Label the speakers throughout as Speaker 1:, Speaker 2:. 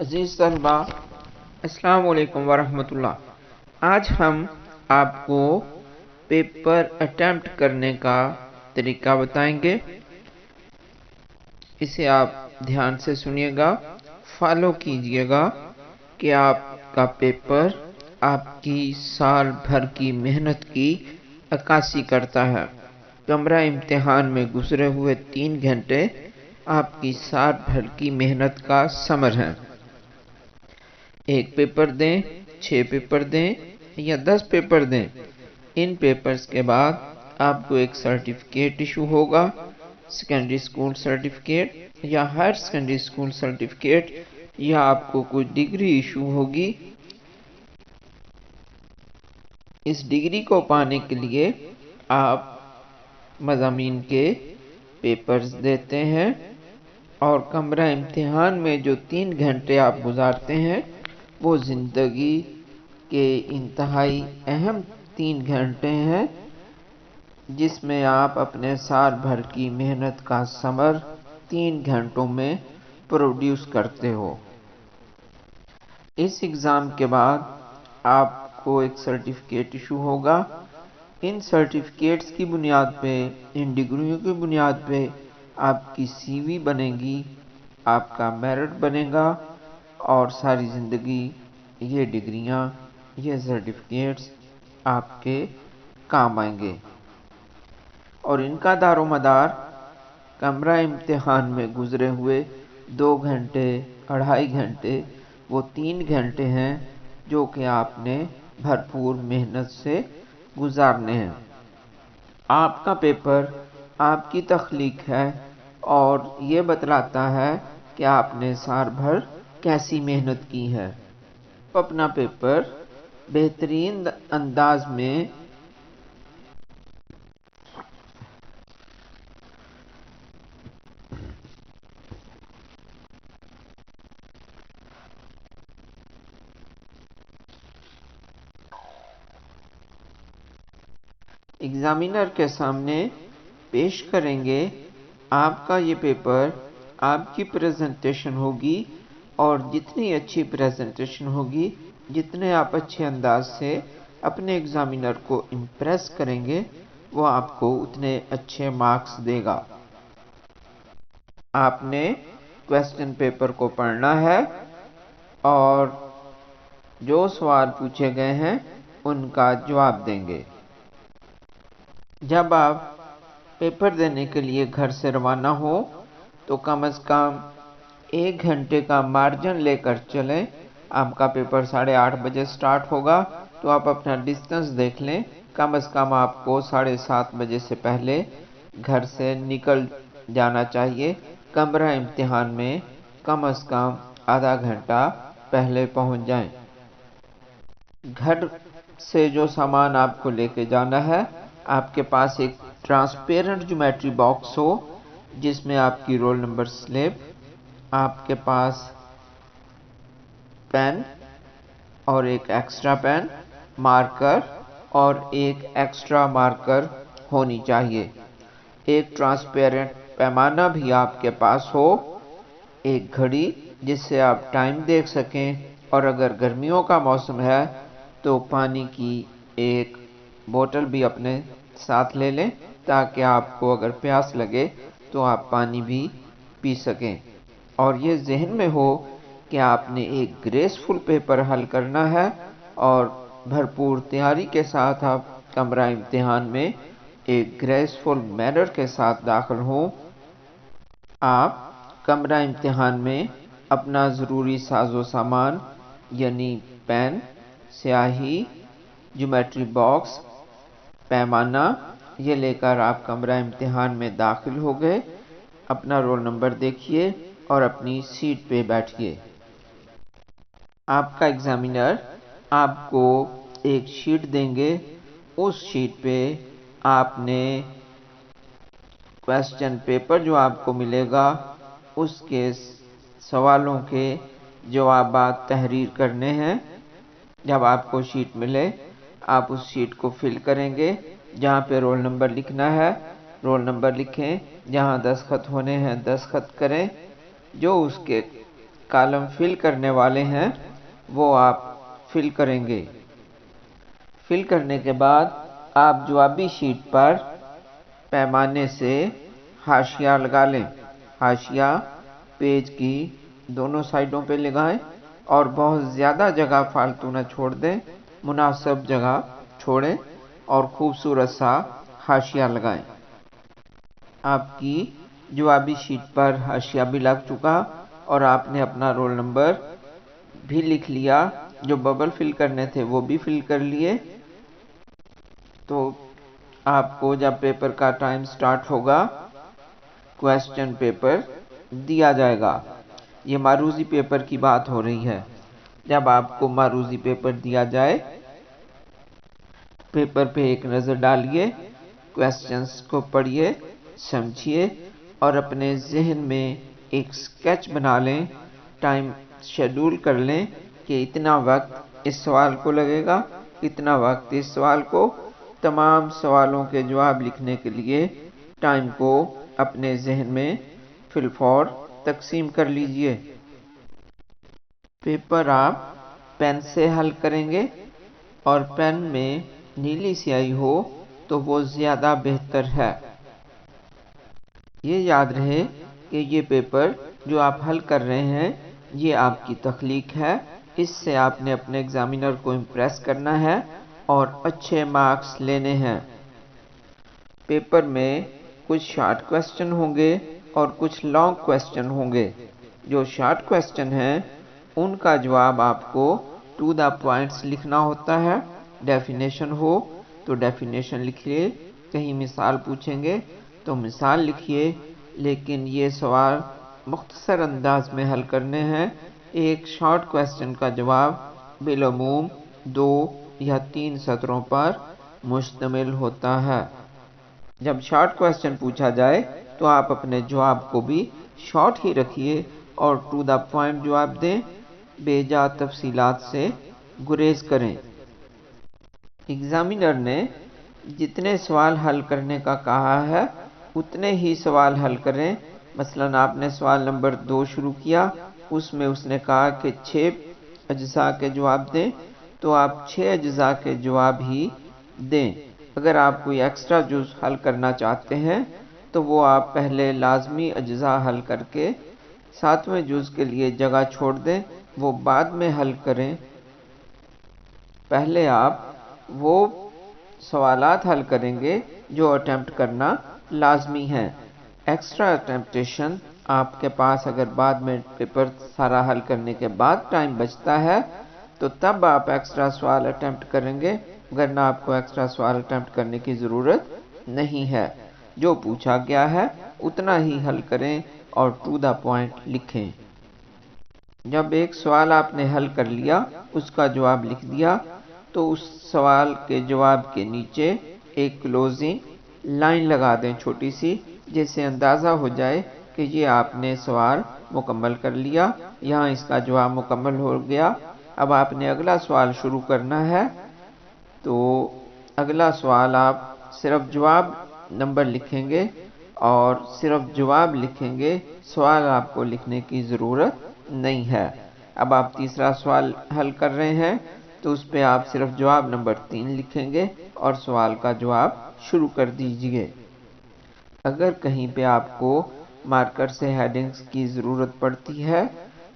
Speaker 1: عزیز طلبہ، السلام علیکم ورحمۃ اللہ۔ آج ہم آپ کو پیپر اٹیمپٹ کرنے کا طریقہ بتائیں گے۔ اسے آپ دھیان سے سنیے گا، فالو کیجیے گا کہ آپ کا پیپر آپ کی سال بھر کی محنت کی عکاسی کرتا ہے۔ کمرہ امتحان میں گزرے ہوئے 3 گھنٹے آپ کی سال بھر کی محنت کا ثمر ہے۔ 1 پیپر دیں، 6 پیپر دیں یا 10 پیپر دیں، ان پیپرز کے بعد آپ کو ایک سرٹیفکیٹ ایشو ہوگا، سیکنڈری اسکول سرٹیفکیٹ یا ہائر سیکنڈری اسکول سرٹیفکیٹ، یا آپ کو کوئی ڈگری ایشو ہوگی۔ اس ڈگری کو پانے کے لیے آپ مضامین کے پیپرز دیتے ہیں اور کمرہ امتحان میں جو 3 گھنٹے آپ گزارتے ہیں وہ زندگی کے انتہائی اہم 3 گھنٹے ہیں، جس میں آپ اپنے سال بھر کی محنت کا ثمر 3 گھنٹوں میں پروڈیوس کرتے ہو۔ اس ایگزام کے بعد آپ کو ایک سرٹیفکیٹ ایشو ہوگا۔ ان سرٹیفکیٹس کی بنیاد پہ، ان ڈگریوں کی بنیاد پہ آپ کی سی وی بنے گی، آپ کا میرٹ بنے گا اور ساری زندگی یہ ڈگریاں، یہ سرٹیفکیٹس آپ کے کام آئیں گے۔ اور ان کا دار و مدار کمرہ امتحان میں گزرے ہوئے 2 گھنٹے، 2.5 گھنٹے، وہ 3 گھنٹے ہیں جو کہ آپ نے بھرپور محنت سے گزارنے ہیں۔ آپ کا پیپر آپ کی تخلیق ہے اور یہ بتلاتا ہے کہ آپ نے سال بھر کیسی محنت کی ہے۔ آپ اپنا پیپر بہترین انداز میں ایگزامینر کے سامنے پیش کریں گے۔ آپ کا یہ پیپر، آپ کی پریزنٹیشن ہوگی اور جتنی اچھی پریزنٹیشن ہوگی، جتنے آپ اچھے انداز سے اپنے ایگزامینر کو امپریس کریں گے، وہ آپ کو اتنے اچھے مارکس دے گا۔ آپ نے کویسچن پیپر کو پڑھنا ہے اور جو سوال پوچھے گئے ہیں ان کا جواب دیں گے۔ جب آپ پیپر دینے کے لیے گھر سے روانہ ہو تو کم از کم 1 گھنٹے کا مارجن لے کر چلیں۔ آپ کا پیپر 8:30 بجے سٹارٹ ہوگا تو آپ اپنا ڈسٹنس دیکھ لیں، کم از کم آپ کو 7:30 بجے سے پہلے گھر سے نکل جانا چاہیے۔ کمرہ امتحان میں کم از کم آدھا گھنٹہ پہلے پہنچ جائیں۔ گھر سے جو سامان آپ کو لے کے جانا ہے، آپ کے پاس ایک ٹرانسپیرنٹ جیومیٹری باکس ہو جس میں آپ کی رول نمبر سلپ، آپ کے پاس پین اور ایک ایکسٹرا پین، مارکر اور ایک ایکسٹرا مارکر ہونی چاہیے۔ ایک ٹرانسپیرنٹ پیمانہ بھی آپ کے پاس ہو، ایک گھڑی جس سے آپ ٹائم دیکھ سکیں، اور اگر گرمیوں کا موسم ہے تو پانی کی ایک بوتل بھی اپنے ساتھ لے لیں تاکہ آپ کو اگر پیاس لگے تو آپ پانی بھی پی سکیں۔ اور یہ ذہن میں ہو کہ آپ نے ایک گریسفل پیپر حل کرنا ہے اور بھرپور تیاری کے ساتھ آپ کمرہ امتحان میں ایک گریسفل مینر کے ساتھ داخل ہوں۔ آپ کمرہ امتحان میں اپنا ضروری ساز و سامان یعنی پین، سیاہی، جیومیٹری باکس، پیمانہ، یہ لے کر آپ کمرہ امتحان میں داخل ہو گئے۔ اپنا رول نمبر دیکھیے اور اپنی سیٹ پہ بیٹھیے۔ آپ کا ایگزامینر آپ کو ایک شیٹ دیں گے، اس شیٹ پہ آپ نے کویسچن پیپر جو آپ کو ملے گا اس کے سوالوں کے جوابات تحریر کرنے ہیں۔ جب آپ کو شیٹ ملے آپ اس شیٹ کو فل کریں گے، جہاں پہ رول نمبر لکھنا ہے رول نمبر لکھیں، جہاں دستخط ہونے ہیں دستخط کریں۔ جو اس کے کالم فل کرنے والے ہیں وہ آپ فل کریں گے۔ فل کرنے کے بعد آپ جوابی شیٹ پر پیمانے سے حاشیہ لگا لیں۔ حاشیہ پیج کی دونوں سائڈوں پہ لگائیں اور بہت زیادہ جگہ فالتو نہ چھوڑ دیں، مناسب جگہ چھوڑیں اور خوبصورت سا حاشیہ لگائیں۔ آپ کی جوابی شیٹ پر حاشیہ بھی لگ چکا اور آپ نے اپنا رول نمبر بھی لکھ لیا، جو ببل فل کرنے تھے وہ بھی فل کر لیے۔ تو آپ کو جب پیپر کا ٹائم سٹارٹ ہوگا کویسچن پیپر دیا جائے گا۔ یہ معروضی پیپر کی بات ہو رہی ہے۔ جب آپ کو معروضی پیپر دیا جائے پیپر پہ ایک نظر ڈالیے، کویسچنز کو پڑھیے، سمجھیے اور اپنے ذہن میں ایک سکیچ بنا لیں، ٹائم شیڈول کر لیں کہ اتنا وقت اس سوال کو لگے گا، اتنا وقت اس سوال کو۔ تمام سوالوں کے جواب لکھنے کے لیے ٹائم کو اپنے ذہن میں فی الفور تقسیم کر لیجئے۔ پیپر آپ پین سے حل کریں گے اور پین میں نیلی سیاہی ہو تو وہ زیادہ بہتر ہے۔ یہ یاد رہے کہ یہ پیپر جو آپ حل کر رہے ہیں یہ آپ کی تخلیق ہے، اس سے آپ نے اپنے ایگزامینر کو امپریس کرنا ہے اور اچھے مارکس لینے ہیں۔ پیپر میں کچھ شارٹ کویسچن ہوں گے اور کچھ لانگ کویسچن ہوں گے۔ جو شارٹ کویسچن ہیں ان کا جواب آپ کو ٹو دا پوائنٹس لکھنا ہوتا ہے۔ ڈیفینیشن ہو تو ڈیفینیشن لکھیے، کہیں مثال پوچھیں گے تو مثال لکھیے، لیکن یہ سوال مختصر انداز میں حل کرنے ہیں۔ ایک شارٹ کویسچن کا جواب بالعموم 2 یا 3 سطروں پر مشتمل ہوتا ہے۔ جب شارٹ کویسچن پوچھا جائے تو آپ اپنے جواب کو بھی شارٹ ہی رکھیے اور ٹو دا پوائنٹ جواب دیں، بے جا تفصیلات سے گریز کریں۔ ایگزامینر نے جتنے سوال حل کرنے کا کہا ہے اتنے ہی سوال حل کریں۔ مثلا آپ نے سوال نمبر 2 شروع کیا، اس میں اس نے کہا کہ 6 اجزاء کے جواب دیں، تو آپ 6 اجزاء کے جواب ہی دیں۔ اگر آپ کوئی ایکسٹرا جز حل کرنا چاہتے ہیں تو وہ آپ پہلے لازمی اجزاء حل کر کے 7ویں جز کے لیے جگہ چھوڑ دیں، وہ بعد میں حل کریں۔ پہلے آپ وہ سوالات حل کریں گے جو اٹیمپٹ کرنا لازمی ہے۔ ایکسٹرا اٹیمپٹیشن آپ کے پاس اگر بعد میں پیپر سارا حل کرنے کے بعد ٹائم بچتا ہے تو تب آپ ایکسٹرا سوال اٹیمپٹ کریں گے، ورنہ آپ کو ایکسٹرا سوال اٹیمپٹ کرنے کی ضرورت نہیں ہے۔ جو پوچھا گیا ہے اتنا ہی حل کریں اور ٹو دا پوائنٹ لکھیں۔ جب ایک سوال آپ نے حل کر لیا، اس کا جواب لکھ دیا، تو اس سوال کے جواب کے نیچے ایک کلوزنگ لائن لگا دیں چھوٹی سی، جس سے اندازہ ہو جائے کہ یہ آپ نے سوال مکمل کر لیا، یہاں اس کا جواب مکمل ہو گیا۔ اب آپ نے اگلا سوال شروع کرنا ہے، تو اگلا سوال آپ صرف جواب نمبر لکھیں گے اور صرف جواب لکھیں گے، سوال آپ کو لکھنے کی ضرورت نہیں ہے۔ اب آپ تیسرا سوال حل کر رہے ہیں تو اس پہ آپ صرف جواب نمبر 3 لکھیں گے اور سوال کا جواب شروع کر دیجئے۔ اگر کہیں پہ آپ کو مارکر سے ہیڈنگز کی ضرورت پڑتی ہے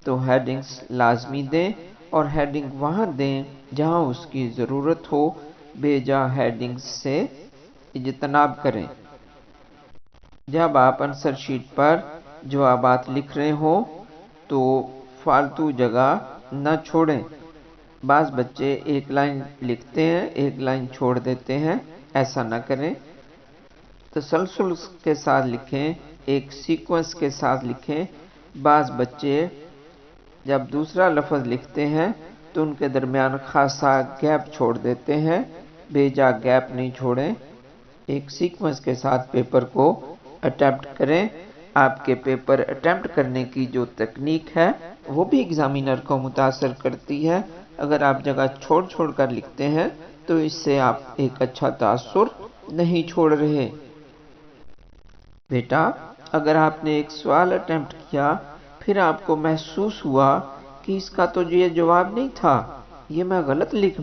Speaker 1: تو ہیڈنگز لازمی دیں اور ہیڈنگ وہاں دیں جہاں اس کی ضرورت ہو، بے جا ہیڈنگز سے اجتناب کریں۔ جب آپ آنسر شیٹ پر جوابات لکھ رہے ہوں تو فالتو جگہ نہ چھوڑیں۔ بعض بچے ایک لائن لکھتے ہیں ایک لائن چھوڑ دیتے ہیں، ایسا نہ کریں۔ تسلسل کے ساتھ لکھیں، ایک سیکوینس کے ساتھ لکھیں۔ بعض بچے جب دوسرا لفظ لکھتے ہیں تو ان کے درمیان خاصا گیپ چھوڑ دیتے ہیں، بے جا گیپ نہیں چھوڑیں۔ ایک سیکوینس کے ساتھ پیپر کو اٹیمپٹ کریں۔ آپ کے پیپر اٹیمپٹ کرنے کی جو تکنیک ہے وہ بھی ایگزامینر کو متاثر کرتی ہے۔ اگر آپ جگہ چھوڑ چھوڑ کر لکھتے ہیں تو اس سے آپ ایک اچھا تاثر نہیں چھوڑ رہے۔ بیٹا اگر آپ نے ایک سوال اٹیمپٹ کیا پھر آپ کو محسوس ہوا کہ اس کا تو یہ جواب نہیں تھا، یہ میں غلط لکھ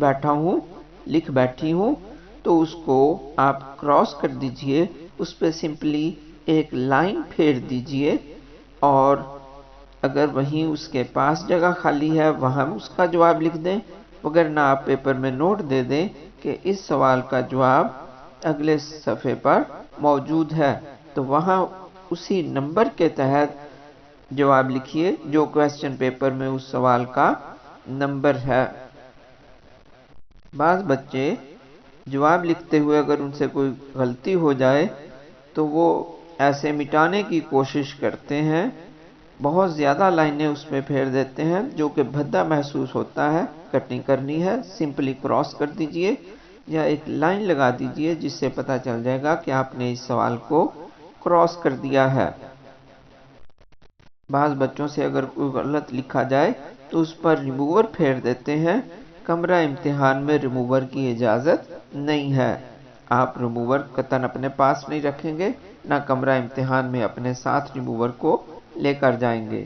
Speaker 1: بیٹھی ہوں، تو اس کو آپ کراس کر دیجئے، اس پہ سمپلی ایک لائن پھیر دیجئے، اور اگر وہیں اس کے پاس جگہ خالی ہے وہاں اس کا جواب لکھ دیں، وگرنہ آپ پیپر میں نوٹ دے دیں کہ اس سوال کا جواب اگلے صفحے پر موجود ہے، تو وہاں اسی نمبر کے تحت جواب لکھیے جو کوسچن پیپر میں اس سوال کا نمبر ہے۔ بعض بچے جواب لکھتے ہوئے اگر ان سے کوئی غلطی ہو جائے تو وہ ایسے مٹانے کی کوشش کرتے ہیں، بہت زیادہ لائنیں اس میں پھیر دیتے ہیں جو کہ بھدا محسوس ہوتا ہے۔ کٹنگ کرنی ہے، سمپلی کراس کر دیجئے یا ایک لائن لگا دیجئے جس سے پتہ چل جائے گا کہ آپ نے اس سوال کو کراس کر دیا ہے۔ بعض بچوں سے اگر کوئی غلط لکھا جائے تو اس پر ریموور پھیر دیتے ہیں۔ کمرہ امتحان میں ریموور کی اجازت نہیں ہے، آپ ریموور قطعاً اپنے پاس نہیں رکھیں گے، نہ کمرہ امتحان میں اپنے ساتھ ریموور کو لے کر جائیں گے۔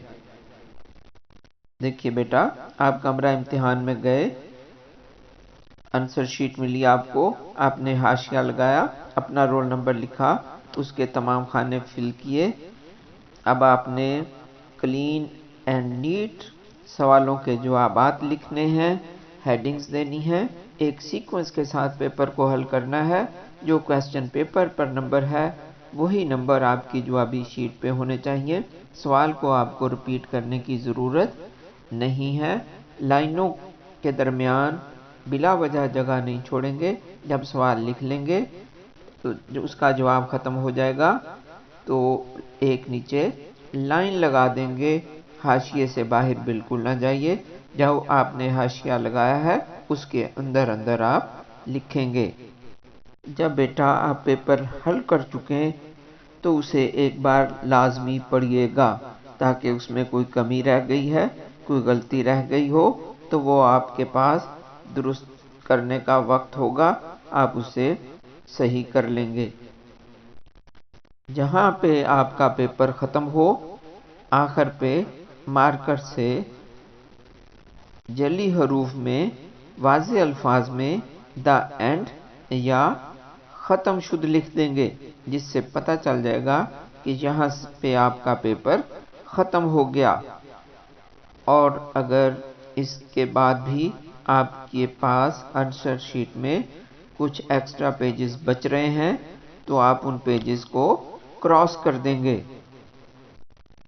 Speaker 1: دیکھیے بیٹا، آپ کمرہ امتحان میں گئے، آنسر شیٹ ملی آپ کو، آپ نے حاشیہ لگایا، اپنا رول نمبر لکھا، اس کے تمام خانے فل کیے۔ اب آپ نے کلین اینڈ نیٹ سوالوں کے جوابات لکھنے ہیں، ہیڈنگز دینی ہے، ایک سیکوینس کے ساتھ پیپر کو حل کرنا ہے۔ جو کوسچن پیپر پر نمبر ہے وہی نمبر آپ کی جوابی شیٹ پہ ہونے چاہیے، سوال کو آپ کو ریپیٹ کرنے کی ضرورت نہیں ہے۔ لائنوں کے درمیان بلا وجہ جگہ نہیں چھوڑیں گے، جب سوال لکھ لیں گے تو اس کا جواب ختم ہو جائے گا تو ایک نیچے لائن لگا دیں گے، حاشیے سے باہر بالکل نہ جائیے، جو آپ نے حاشیہ لگایا ہے اس کے اندر آپ لکھیں گے۔ جب بیٹا آپ پیپر حل کر چکیں تو اسے ایک بار لازمی پڑھیے گا، تاکہ اس میں کوئی کمی رہ گئی ہے، کوئی غلطی رہ گئی ہو تو وہ آپ کے پاس درست کرنے کا وقت ہوگا، آپ اسے صحیح کر لیں گے۔ جہاں پہ آپ کا پیپر ختم ہو، آخر پہ مارکر سے جلی حروف میں واضح الفاظ میں دا اینڈ یا ختم شد لکھ دیں گے، جس سے پتہ چل جائے گا کہ یہاں پہ آپ کا پیپر ختم ہو گیا۔ اور اگر اس کے بعد بھی آپ کے پاس آنسر شیٹ میں کچھ ایکسٹرا پیجز بچ رہے ہیں تو آپ ان پیجز کو کراس کر دیں گے۔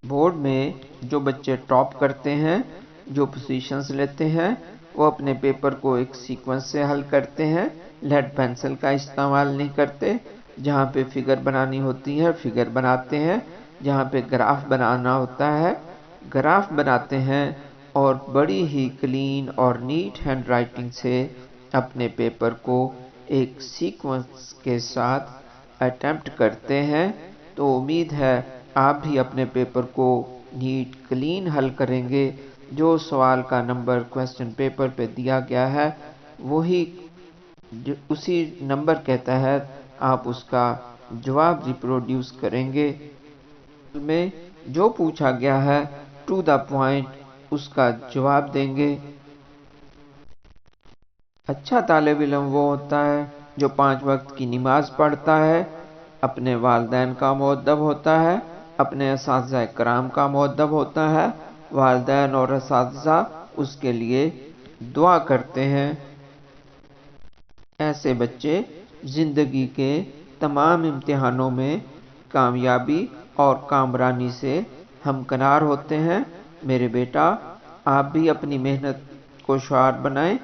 Speaker 1: بورڈ میں جو بچے ٹاپ کرتے ہیں، جو پوزیشنز لیتے ہیں، وہ اپنے پیپر کو ایک سیکوینس سے حل کرتے ہیں، لیڈ پینسل کا استعمال نہیں کرتے، جہاں پہ فگر بنانی ہوتی ہے فگر بناتے ہیں، جہاں پہ گراف بنانا ہوتا ہے گراف بناتے ہیں، اور بڑی ہی کلین اور نیٹ ہینڈ رائٹنگ سے اپنے پیپر کو ایک سیکوینس کے ساتھ اٹیمپٹ کرتے ہیں۔ تو امید ہے آپ بھی اپنے پیپر کو نیٹ کلین حل کریں گے، جو سوال کا نمبر کوسچن پیپر پہ دیا گیا ہے اسی نمبر کے تحت آپ اس کا جواب ریپروڈیوس کریں گے۔ میں جو پوچھا گیا ہے ٹو دا پوائنٹ اس کا جواب دیں گے۔ اچھا طالب علم وہ ہوتا ہے جو 5 وقت کی نماز پڑھتا ہے، اپنے والدین کا مؤدب ہوتا ہے، اپنے اساتذہ کرام کا مؤدب ہوتا ہے، والدین اور اساتذہ اس کے لیے دعا کرتے ہیں۔ ایسے بچے زندگی کے تمام امتحانوں میں کامیابی اور کامرانی سے ہمکنار ہوتے ہیں۔ میرے بیٹا، آپ بھی اپنی محنت کو شعار بنائیں،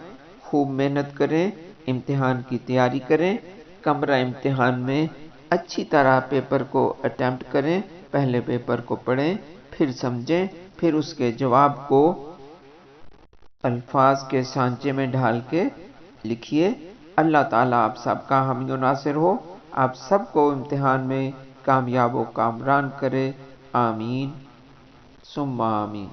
Speaker 1: خوب محنت کریں، امتحان کی تیاری کریں، کمرہ امتحان میں اچھی طرح پیپر کو اٹیمپٹ کریں، پہلے پیپر کو پڑھیں، پھر سمجھیں، پھر اس کے جواب کو الفاظ کے سانچے میں ڈھال کے لکھیے۔ اللہ تعالیٰ آپ سب کا حامی و ناصر ہو، آپ سب کو امتحان میں کامیاب و کامران کرے، آمین ثم آمین۔